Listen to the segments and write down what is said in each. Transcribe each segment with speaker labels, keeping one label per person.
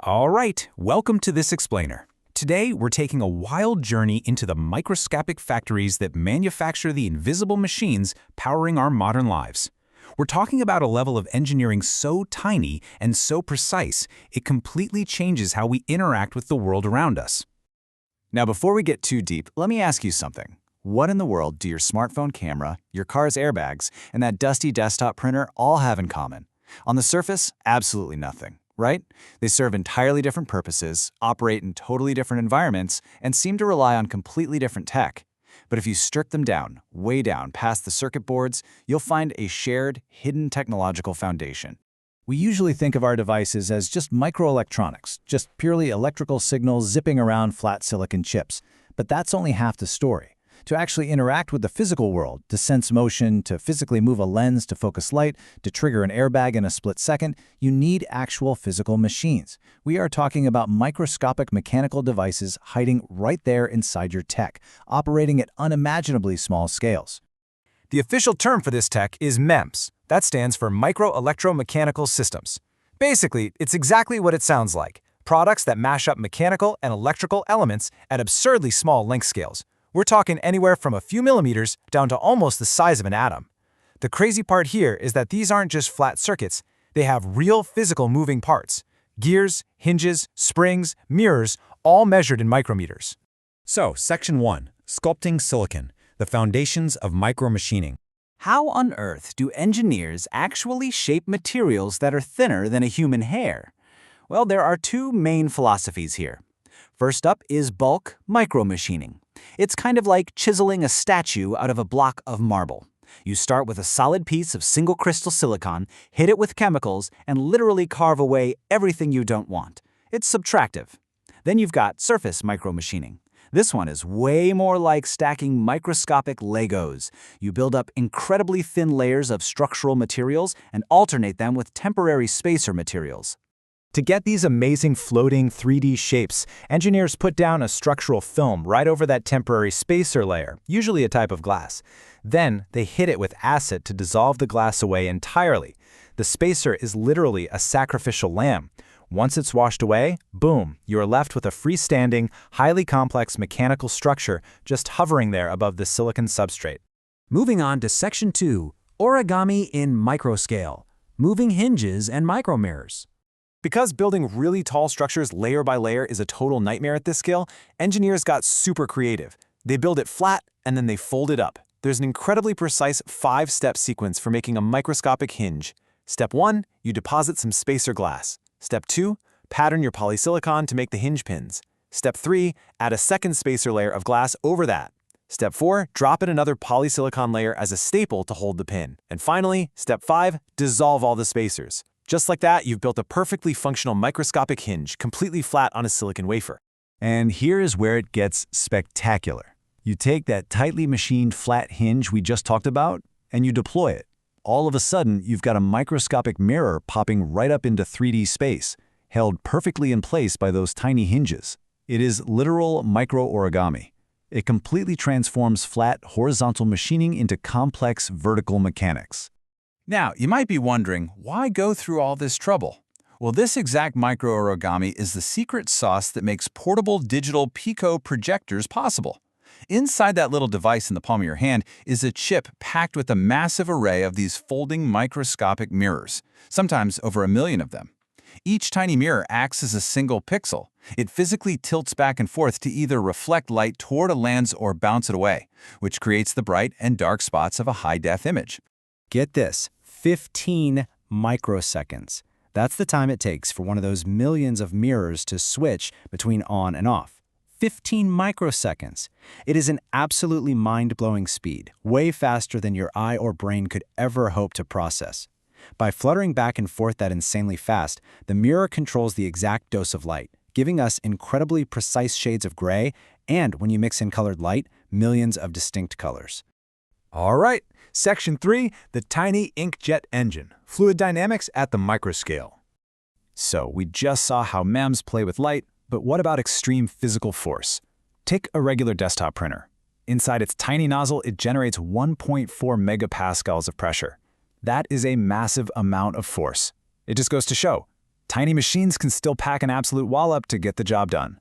Speaker 1: All right, welcome to this explainer. Today, we're taking a wild journey into the microscopic factories that manufacture the invisible machines powering our modern lives. We're talking about a level of engineering so tiny and so precise, it completely changes how we interact with the world around us.
Speaker 2: Now, before we get too deep, let me ask you something. What in the world do your smartphone camera, your car's airbags, and that dusty desktop printer all have in common? On the surface, absolutely nothing, right? They serve entirely different purposes, operate in totally different environments, and seem to rely on completely different tech. But if you strip them down, way down past the circuit boards, you'll find a shared, hidden technological foundation. We usually think of our devices as just microelectronics, just purely electrical signals zipping around flat silicon chips. But that's only half the story. To actually interact with the physical world, to sense motion, to physically move a lens to focus light, to trigger an airbag in a split second, you need actual physical machines. We are talking about microscopic mechanical devices hiding right there inside your tech, operating at unimaginably small scales.
Speaker 1: The official term for this tech is MEMS. That stands for Microelectromechanical Systems. Basically, it's exactly what it sounds like, products that mash up mechanical and electrical elements at absurdly small length scales. We're talking anywhere from a few millimeters down to almost the size of an atom. The crazy part here is that these aren't just flat circuits, they have real physical moving parts. Gears, hinges, springs, mirrors, all measured in micrometers. So, Section 1, Sculpting Silicon, the foundations of micromachining.
Speaker 2: How on earth do engineers actually shape materials that are thinner than a human hair? Well, there are two main philosophies here. First up is bulk micromachining. It's kind of like chiseling a statue out of a block of marble. You start with a solid piece of single crystal silicon, hit it with chemicals, and literally carve away everything you don't want. It's subtractive. Then you've got surface micromachining. This one is way more like stacking microscopic Legos. You build up incredibly thin layers of structural materials and alternate them with temporary spacer materials.
Speaker 1: To get these amazing floating 3D shapes, engineers put down a structural film right over that temporary spacer layer, usually a type of glass. Then they hit it with acid to dissolve the glass away entirely. The spacer is literally a sacrificial lamb. Once it's washed away, boom, you are left with a freestanding, highly complex mechanical structure just hovering there above the silicon substrate. Moving on to Section 2, Origami in Microscale, Moving Hinges and Micromirrors. Because building really tall structures layer by layer is a total nightmare at this scale, engineers got super creative. They build it flat and then they fold it up. There's an incredibly precise 5-step sequence for making a microscopic hinge. Step 1, you deposit some spacer glass. Step 2, pattern your polysilicon to make the hinge pins. Step 3, add a second spacer layer of glass over that. Step 4, drop in another polysilicon layer as a staple to hold the pin. And finally, Step 5, dissolve all the spacers. Just like that, you've built a perfectly functional microscopic hinge, completely flat on a silicon wafer.
Speaker 2: And here is where it gets spectacular. You take that tightly machined flat hinge we just talked about, and you deploy it. All of a sudden, you've got a microscopic mirror popping right up into 3D space, held perfectly in place by those tiny hinges. It is literal micro-origami. It completely transforms flat, horizontal machining into complex vertical mechanics.
Speaker 3: Now, you might be wondering, why go through all this trouble? Well, this exact microorigami is the secret sauce that makes portable digital pico projectors possible. Inside that little device in the palm of your hand is a chip packed with a massive array of these folding microscopic mirrors, sometimes over 1 million of them. Each tiny mirror acts as a single pixel. It physically tilts back and forth to either reflect light toward a lens or bounce it away, which creates the bright and dark spots of a high-def image.
Speaker 4: Get this, 15 microseconds. That's the time it takes for one of those millions of mirrors to switch between on and off. 15 microseconds. It is an absolutely mind-blowing speed, way faster than your eye or brain could ever hope to process. By fluttering back and forth that insanely fast, the mirror controls the exact dose of light, giving us incredibly precise shades of gray, and when you mix in colored light, millions of distinct colors.
Speaker 1: All right, Section 3, the tiny inkjet engine, fluid dynamics at the microscale. So we just saw how MEMS play with light, but what about extreme physical force? Take a regular desktop printer. Inside its tiny nozzle, it generates 1.4 megapascals of pressure. That is a massive amount of force. It just goes to show,
Speaker 2: tiny machines can still pack an absolute wallop to get the job done.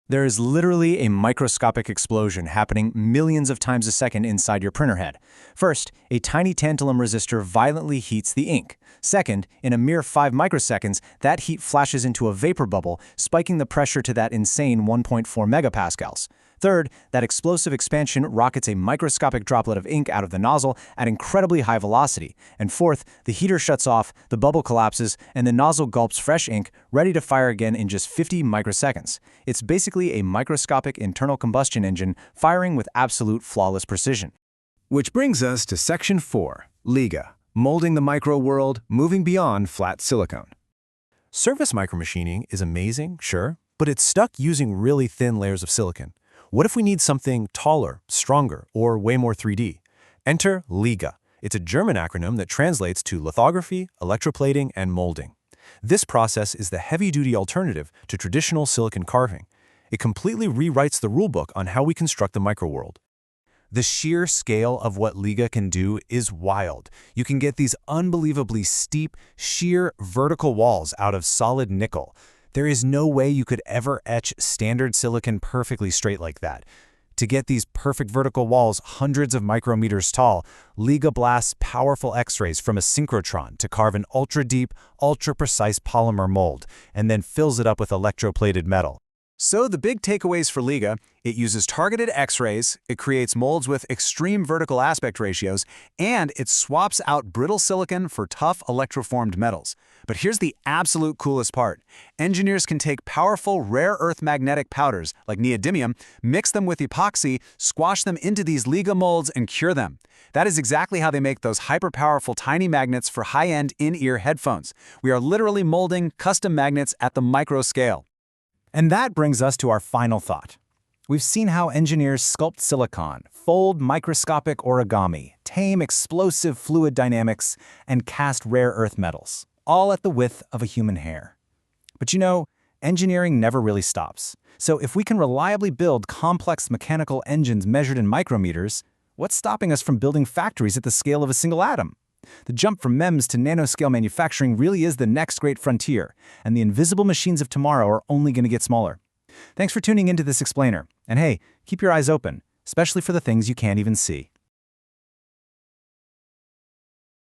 Speaker 1: There is literally a microscopic explosion happening millions of times a second inside your printer head. First, a tiny tantalum resistor violently heats the ink. Second, in a mere 5 microseconds, that heat flashes into a vapor bubble, spiking the pressure to that insane 1.4 megapascals. Third, that explosive expansion rockets a microscopic droplet of ink out of the nozzle at incredibly high velocity. And fourth, the heater shuts off, the bubble collapses, and the nozzle gulps fresh ink, ready to fire again in just 50 microseconds. It's basically a microscopic internal combustion engine firing with absolute flawless precision.
Speaker 2: Which brings us to Section 4, LIGA, molding the micro world, moving beyond flat silicone.
Speaker 1: Surface micromachining is amazing, sure, but it's stuck using really thin layers of silicon. What if we need something taller, stronger, or way more 3D? Enter LIGA. It's a German acronym that translates to lithography, electroplating, and molding. This process is the heavy-duty alternative to traditional silicon carving. It completely rewrites the rulebook on how we construct the microworld. The sheer scale of what LIGA can do is wild. You can get these unbelievably steep, sheer, vertical walls out of solid nickel. There is no way you could ever etch standard silicon perfectly straight like that. To get these perfect vertical walls hundreds of micrometers tall, LIGA blasts powerful X-rays from a synchrotron to carve an ultra-deep, ultra-precise polymer mold, and then fills it up with electroplated metal.
Speaker 2: So the big takeaways for LIGA: it uses targeted X-rays, it creates molds with extreme vertical aspect ratios, and it swaps out brittle silicon for tough electroformed metals. But here's the absolute coolest part. Engineers can take powerful rare earth magnetic powders, like neodymium, mix them with epoxy, squash them into these LIGA molds, and cure them. That is exactly how they make those hyper-powerful tiny magnets for high-end in-ear headphones. We are literally molding custom magnets at the micro scale.
Speaker 1: And that brings us to our final thought. We've seen how engineers sculpt silicon, fold microscopic origami, tame explosive fluid dynamics, and cast rare earth metals, all at the width of a human hair. But you know, engineering never really stops. So if we can reliably build complex mechanical engines measured in micrometers, what's stopping us from building factories at the scale of a single atom? The jump from MEMS to nanoscale manufacturing really is the next great frontier, and the invisible machines of tomorrow are only going to get smaller. Thanks for tuning into this explainer. And hey, keep your eyes open, especially for the things you can't even see.